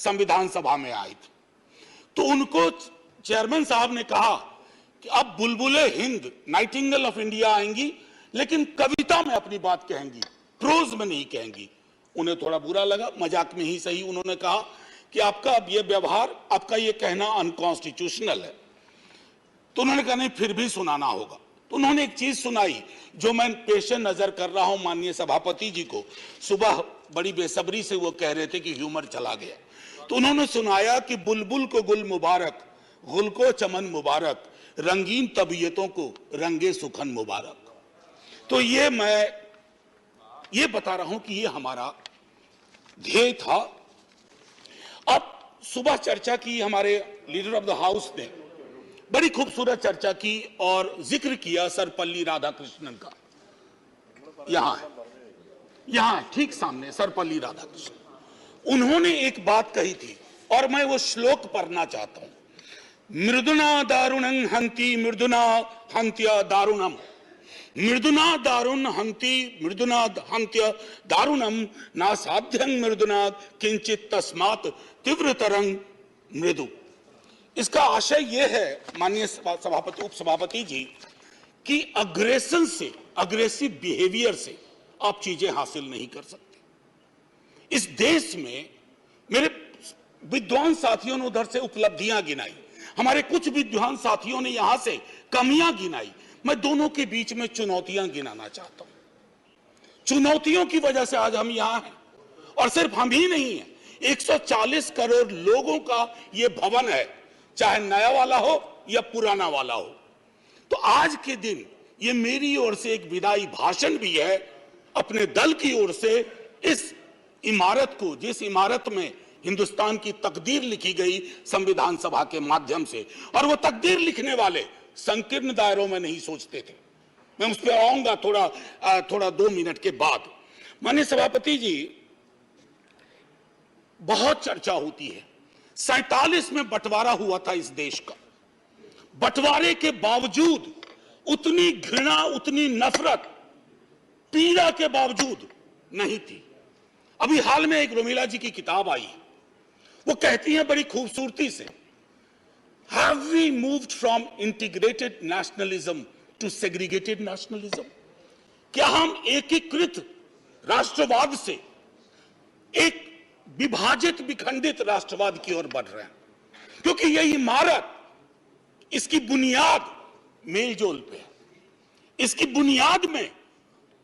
संविधान सभा में आई थी, तो उनको चेयरमैन साहब ने कहा कि अब बुलबुले हिंद, नाइटिंगेल ऑफ इंडिया आएंगी, लेकिन कविता में अपनी बात कहेंगी, प्रोज में नहीं कहेंगी। उन्हें थोड़ा बुरा लगा, मजाक में ही सही, उन्होंने कहा कि आपका अब ये व्यवहार, आपका ये कहना अनकॉन्स्टिट्यूशनल है। तो उन्होंने कहा नहीं, फिर भी सुनाना होगा। तो उन्होंने एक चीज सुनाई जो मैं पेश नजर कर रहा हूं माननीय सभापति जी को। सुबह बड़ी बेसब्री से वो कह रहे थे कि ह्यूमर चला गया, तो उन्होंने सुनाया कि बुलबुल को गुल मुबारक, गुल को चमन मुबारक, रंगीन तबीयतों को रंगे सुखन मुबारक। तो ये मैं ये बता रहा हूं कि ये हमारा ध्येय था। अब सुबह चर्चा की, हमारे लीडर ऑफ द हाउस ने बड़ी खूबसूरत चर्चा की और जिक्र किया सर्वपल्ली राधाकृष्णन का। यहां ठीक सामने सर्वपल्ली राधाकृष्णन, उन्होंने एक बात कही थी और मैं वो श्लोक पढ़ना चाहता हूं। मृदुना दारुणं हंति मृदुना हंत्य दारुणम, मृदुना दारुण हंति मृदुना हंत्य दारुणम, ना साध्यं मृदुना किंचित तस्मात् तीव्रतरं मृदु। इसका आशय यह है माननीय सभापति, उपसभापति जी, कि अग्रेशन से, अग्रेसिव बिहेवियर से आप चीजें हासिल नहीं कर सकते। इस देश में मेरे विद्वान साथियों ने उधर से उपलब्धियां गिनाई, हमारे कुछ विद्वान साथियों ने यहां से कमियां गिनाई। मैं दोनों के बीच में चुनौतियां गिनाना चाहता हूं। चुनौतियों की वजह से आज हम यहां हैं, और सिर्फ हम ही नहीं हैं, 140 करोड़ लोगों का यह भवन है, चाहे नया वाला हो या पुराना वाला हो। तो आज के दिन ये मेरी ओर से एक विदाई भाषण भी है अपने दल की ओर से, इस इमारत को, जिस इमारत में हिंदुस्तान की तकदीर लिखी गई संविधान सभा के माध्यम से। और वो तकदीर लिखने वाले संकीर्ण दायरों में नहीं सोचते थे। मैं उस पर आऊंगा थोड़ा 2 मिनट के बाद। माननीय सभापति जी, बहुत चर्चा होती है, 47 में बंटवारा हुआ था इस देश का, बंटवारे के बावजूद उतनी घृणा, उतनी नफरत, पीड़ा के बावजूद नहीं थी। अभी हाल में एक रोमिला जी की किताब आई, वो कहती हैं बड़ी खूबसूरती से, Have we moved from integrated nationalism to segregated nationalism? क्या हम एकीकृत राष्ट्रवाद से एक विभाजित, विखंडित राष्ट्रवाद की ओर बढ़ रहे हैं? क्योंकि यह इमारत, इसकी बुनियाद मेलजोल पे है, इसकी बुनियाद में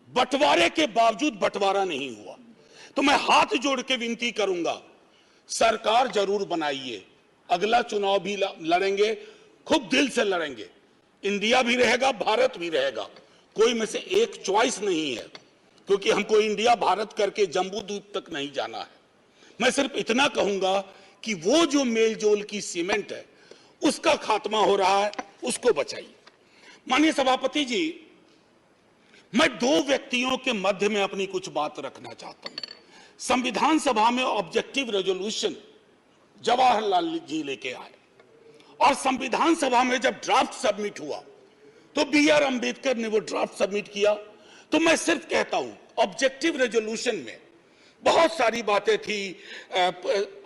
बंटवारे के बावजूद बंटवारा नहीं हुआ। तो मैं हाथ जोड़ के विनती करूंगा, सरकार जरूर बनाइए, अगला चुनाव भी लड़ेंगे, खूब दिल से लड़ेंगे, इंडिया भी रहेगा, भारत भी रहेगा, कोई में से एक चॉइस नहीं है, क्योंकि हमको इंडिया भारत करके जम्बू द्वीप तक नहीं जाना है। मैं सिर्फ इतना कहूंगा कि वो जो मेलजोल की सीमेंट है उसका खात्मा हो रहा है, उसको बचाइए। माननीय सभापति जी, मैं 2 व्यक्तियों के मध्य में अपनी कुछ बात रखना चाहता हूं। संविधान सभा में ऑब्जेक्टिव रेजोल्यूशन जवाहरलाल जी लेके आए, और संविधान सभा में जब ड्राफ्ट सबमिट हुआ तो BR अंबेडकर ने वो ड्राफ्ट सबमिट किया। तो मैं सिर्फ कहता हूं, ऑब्जेक्टिव रेजोल्यूशन में बहुत सारी बातें थी,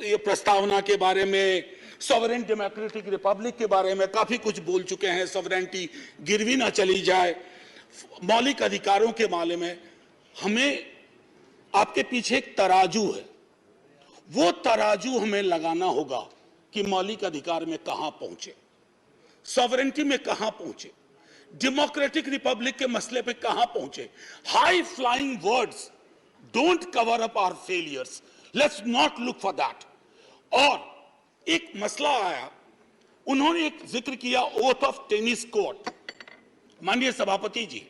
ये प्रस्तावना के बारे में, सॉवरेन डेमोक्रेटिक रिपब्लिक के बारे में काफी कुछ बोल चुके हैं, सॉवरेनिटी गिरवी ना चली जाए, मौलिक अधिकारों के बारे में। हमें आपके पीछे एक तराजू है, वो तराजू हमें लगाना होगा कि मौलिक अधिकार में कहां पहुंचे, सॉवरेनिटी में कहां पहुंचे, डेमोक्रेटिक रिपब्लिक के मसले पे कहां पहुंचे। High flying words don't cover up our failures, let's not look for that. और एक मसला आया, उन्होंने एक जिक्र किया ओथ ऑफ टेनिस कोर्ट। माननीय सभापति जी,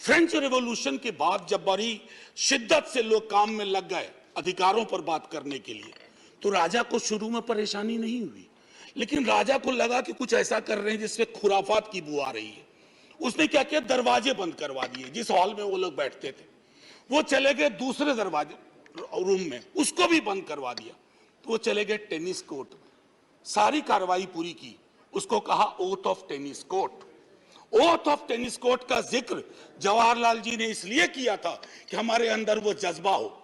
फ्रेंच रेवोल्यूशन के बाद जब बड़ी शिद्दत से लोग काम में लग गए अधिकारों पर बात करने के लिए, तो राजा को शुरू में परेशानी नहीं हुई, लेकिन राजा को लगा कि कुछ ऐसा कर रहे हैं जिससे खुराफात की बू आ रही है। उसने क्या किया, दरवाजे बंद करवा दिए। जिस हॉल में वो लोग बैठते थे वो चले गए दूसरे दरवाजे रूम में, उसको भी बंद करवा दिया। तो वो चले गए टेनिस कोर्ट में, सारी कार्रवाई पूरी की, उसको कहा oath of tennis court. Oath of tennis court का जिक्र जवाहरलाल जी ने इसलिए किया था कि हमारे अंदर वो जज्बा हो।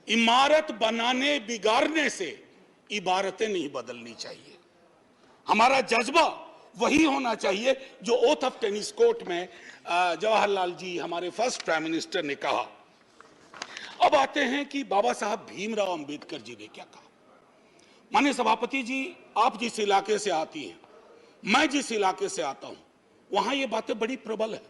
इमारत बनाने बिगाड़ने से इबारतें नहीं बदलनी चाहिए। हमारा जज्बा वही होना चाहिए जो ओथ ऑफ टेनिस कोर्ट में जवाहरलाल जी, हमारे फर्स्ट प्राइम मिनिस्टर, ने कहा। अब आते हैं कि बाबा साहब भीमराव अंबेडकर जी ने क्या कहा। माननीय सभापति जी, आप जिस इलाके से आती हैं, मैं जिस इलाके से आता हूं, वहां ये बातें बड़ी प्रबल है।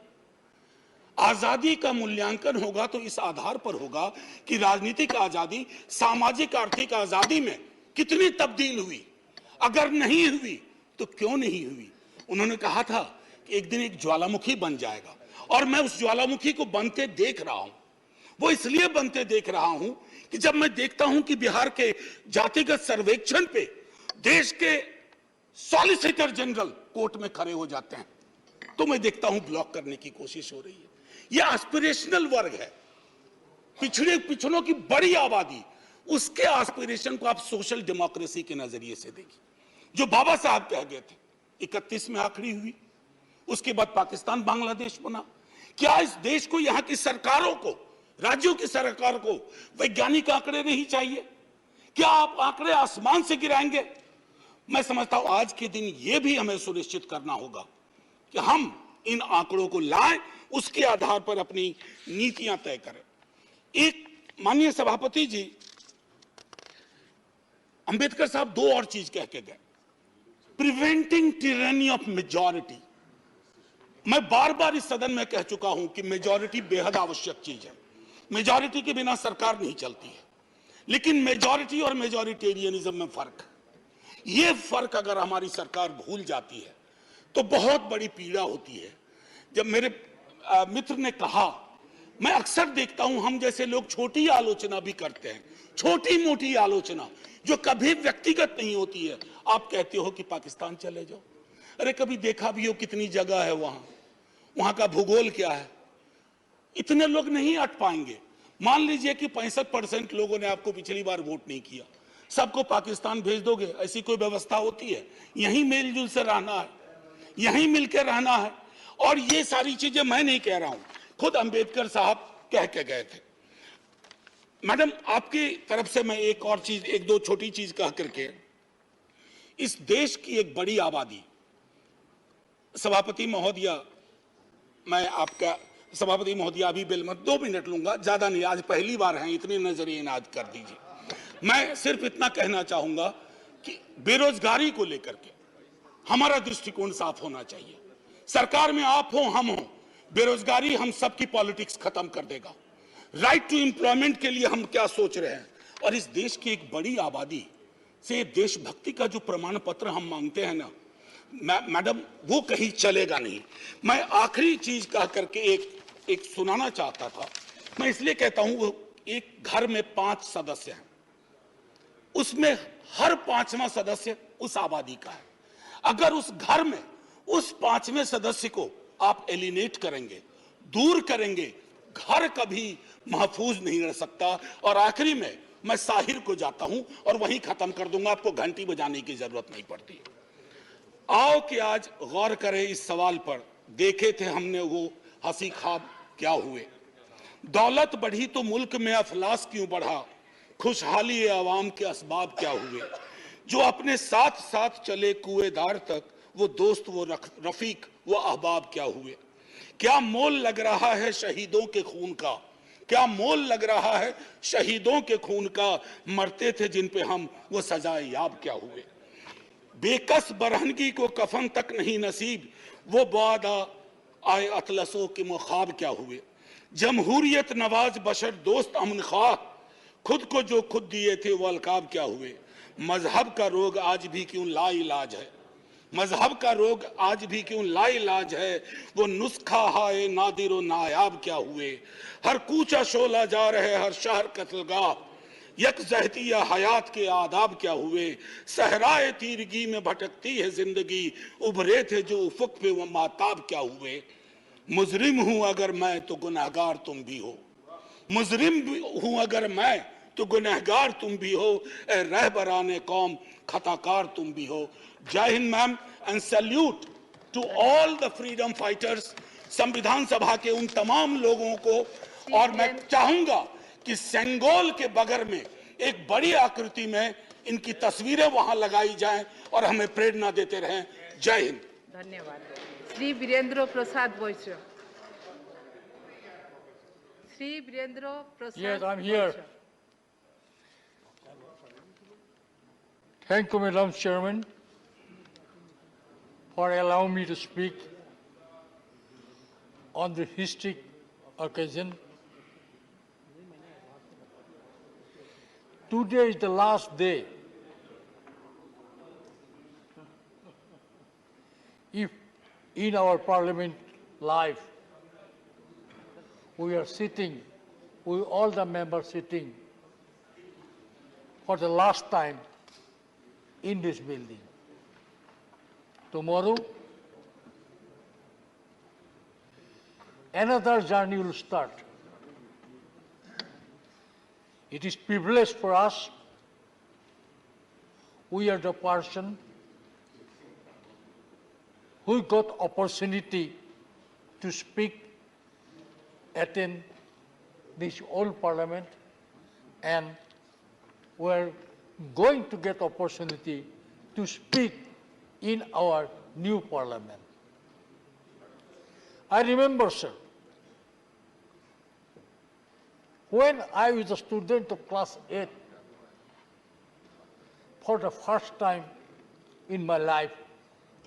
आजादी का मूल्यांकन होगा तो इस आधार पर होगा कि राजनीतिक आजादी, सामाजिक आर्थिक आजादी में कितनी तब्दील हुई। अगर नहीं हुई तो क्यों नहीं हुई। उन्होंने कहा था कि एक दिन एक ज्वालामुखी बन जाएगा, और मैं उस ज्वालामुखी को बनते देख रहा हूं। वो इसलिए बनते देख रहा हूं कि जब मैं देखता हूं कि बिहार के जातिगत सर्वेक्षण पे देश के सॉलिसिटर जनरल कोर्ट में खड़े हो जाते हैं, तो मैं देखता हूं ब्लॉक करने की कोशिश हो रही है। यह एस्पिरेशनल वर्ग है, पिछड़ों की बड़ी आबादी, उसके एस्पिरेशन को आप सोशल डेमोक्रेसी के नजरिए से देखिए। जो बाबा साहब कह गए थे 31 में आखिरी हुई, उसके बाद पाकिस्तान बांग्लादेश बना। क्या इस देश को, यहां की सरकारों को, राज्यों की सरकार को वैज्ञानिक आंकड़े नहीं चाहिए? क्या आप आंकड़े आसमान से गिराएंगे? मैं समझता हूं आज के दिन यह भी हमें सुनिश्चित करना होगा कि हम इन आंकड़ों को लाएं, उसके आधार पर अपनी नीतियां तय करें। एक माननीय सभापति जी, अंबेडकर साहब दो और चीज कह के गए, प्रिवेंटिंग टिरनी ऑफ मेजॉरिटी। मैं बार बार इस सदन में कह चुका हूं कि मेजॉरिटी बेहद आवश्यक चीज है। मेजॉरिटी के बिना सरकार नहीं चलती है, लेकिन मेजॉरिटी और मेजॉरिटेरियनिज्म में फर्क है। यह फर्क अगर हमारी सरकार भूल जाती है तो बहुत बड़ी पीड़ा होती है। जब मेरे मित्र ने कहा, मैं अक्सर देखता हूं हम जैसे लोग छोटी आलोचना भी करते हैं, छोटी मोटी आलोचना जो कभी व्यक्तिगत नहीं होती है। आप कहते हो कि पाकिस्तान चले जाओ, अरे कभी देखा भी हो कितनी जगह है वहां का भूगोल क्या है, इतने लोग नहीं अट पाएंगे। मान लीजिए कि 65% लोगों ने आपको पिछली बार वोट नहीं किया, सबको पाकिस्तान भेज दोगे? ऐसी कोई व्यवस्था होती है? यहीं मिलजुल से रहना है, यहीं मिलकर रहना है। और ये सारी चीजें मैं नहीं कह रहा हूं, खुद अंबेडकर साहब कह के गए थे। मैडम, आपकी तरफ से मैं एक और चीज, एक दो छोटी चीज कह करके, इस देश की एक बड़ी आबादी, सभापति महोदया, मैं आपका सभापति महोदया अभी बिल मत, 2 मिनट लूंगा, ज्यादा नहीं, आज पहली बार हैं, इतनी नजरिए इनाद कर दीजिए। मैं सिर्फ इतना कहना चाहूंगा कि बेरोजगारी को लेकर के हमारा दृष्टिकोण साफ होना चाहिए। सरकार में आप हो, हम हो, बेरोजगारी हम सबकी पॉलिटिक्स खत्म कर देगा। राइट टू एम्प्लॉयमेंट के लिए हम क्या सोच रहे हैं, और इस देश की एक बड़ी आबादी से देशभक्ति का जो प्रमाण पत्र हम मांगते हैं ना मैडम, वो कहीं चलेगा नहीं। मैं आखिरी चीज कह करके एक सुनाना चाहता था। मैं इसलिए कहता हूं, वो एक घर में 5 सदस्य हैं, उसमें हर 5वां सदस्य उस आबादी का है। अगर उस घर में उस 5वें सदस्य को आप एलिनेट करेंगे, दूर करेंगे, घर कभी महफूज नहीं रह सकता। और आखिरी में मैं साहिर को जाता हूं और वहीं खत्म कर दूंगा, आपको घंटी बजाने की जरूरत नहीं पड़ती। आओ कि आज गौर करें इस सवाल पर, देखे थे हमने वो हंसी ख्वाब क्या हुए। दौलत बढ़ी तो मुल्क में अफलास क्यों बढ़ा, खुशहाली आवाम के असबाब क्या हुए। जो अपने साथ साथ चले कुएदार तक, वो दोस्त वो रफीक वो अहबाब क्या हुए। क्या मोल लग रहा है शहीदों के खून का, क्या मोल लग रहा है शहीदों के खून का, मरते थे जिन पे हम वो सजाए याब क्या हुए। बेकस बरहनगी को कफन तक नहीं नसीब, वो बादा आए अतलसों के मुखाब क्या हुए। जमहूरियत नवाज बशर दोस्त अमन ख्वाह, खुद को जो खुद दिए थे वो अलकाब क्या हुए। मजहब का रोग आज भी क्यों लाइलाज है, मजहब का रोग आज भी क्यों लाइलाज है। वो नुस्खा हाय नादिर नायाब क्या हुए। हर कूचा शोला जा रहे हर शहर कत्लगाह, यकजहती या हयात के आदाब क्या हुए। सहराए तीरगी में भटकती है जिंदगी, उभरे थे जो उफक पे वो माताब क्या हुए। मुजरिम हूं अगर मैं तो गुनहगार तुम भी हो, मुजरिम हूं अगर मैं तो गुनहगार तुम भी हो। ए रहबराने कौम खताकार तुम भी हो। Jai Hind ma'am, and salute to all the freedom fighters, संविधान सभा के उन तमाम लोगों को। और मैं चाहूंगा कि सेंगोल के बगल में एक बड़ी आकृति में इनकी तस्वीरें वहां लगाई जाएं और हमें प्रेरणा देते रहें। जय हिंद। धन्यवाद। श्री वीरेंद्र प्रसाद वैश्य। श्री वीरेंद्र प्रसाद Yes, I'm here. Vysya. Thank you, Madam Chairman, for allowing me to speak on the historic occasion. Today is the last day. If in our parliament life we are sitting, we all the members sitting for the last time in this building. Tomorrow, another journey will start. It is privilege for us. We are the person who got opportunity to speak, attend this old parliament, and we are going to get opportunity to speak in our new parliament. I remember, sir, when I was a student of class 8, for the first time in my life,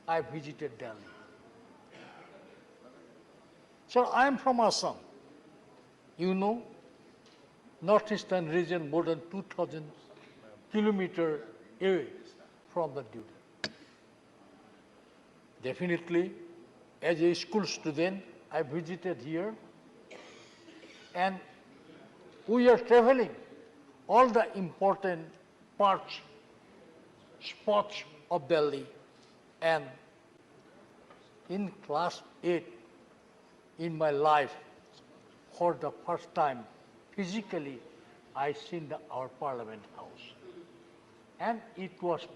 I visited Delhi. So I am from Assam. You know, northeastern region, more than 2,000 kilometers away from the duty. Definitely, as a school student, I visited here, and we are traveling all the important parts, spots of Delhi, and in class 8, in my life, for the first time, physically, I seen our Parliament House. And it was